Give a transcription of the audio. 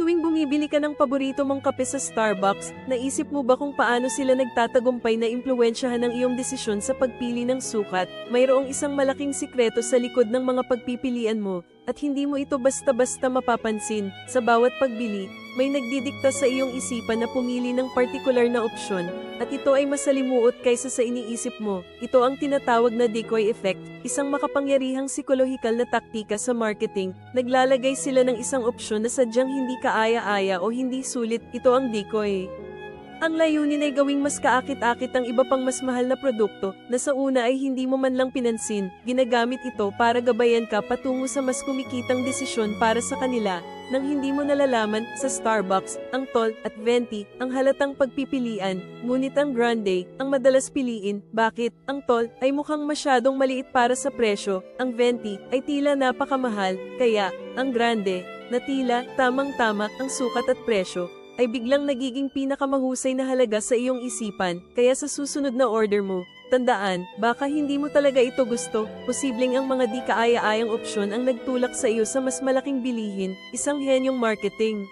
tuwing bumibili ka ng paborito mong kape sa Starbucks, naisip mo ba kung paano sila nagtatagumpay na impluwensyahan ang iyong desisyon sa pagpili ng sukat? Mayroong isang malaking sikreto sa likod ng mga pagpipilian mo, at hindi mo ito basta-basta mapapansin. Sa bawat pagbili, may nagdidikta sa iyong isipan na pumili ng partikular na opsyon, at ito ay masalimuot kaysa sa iniisip mo. Ito ang tinatawag na decoy effect, isang makapangyarihang psikolohikal na taktika sa marketing. Naglalagay sila ng isang opsyon na sadyang hindi kaaya-aya o hindi sulit. Ito ang decoy. Ang layunin ay gawing mas kaakit-akit ang iba pang mas mahal na produkto na sa una ay hindi mo man lang pinansin. Ginagamit ito para gabayan ka patungo sa mas kumikitang desisyon para sa kanila. Nang hindi mo nalalaman, sa Starbucks, ang tall at venti, ang halatang pagpipilian, ngunit ang grande, ang madalas piliin. Bakit? Ang tall ay mukhang masyadong maliit para sa presyo, ang venti ay tila napakamahal, kaya, ang grande, na tila, tamang-tama, ang sukat at presyo, ay biglang nagiging pinakamahusay na halaga sa iyong isipan. Kaya sa susunod na order mo, tandaan, baka hindi mo talaga ito gusto. Posibleng ang mga di kaaya-ayang opsyon ang nagtulak sa iyo sa mas malaking bilihin. Isang henyong marketing.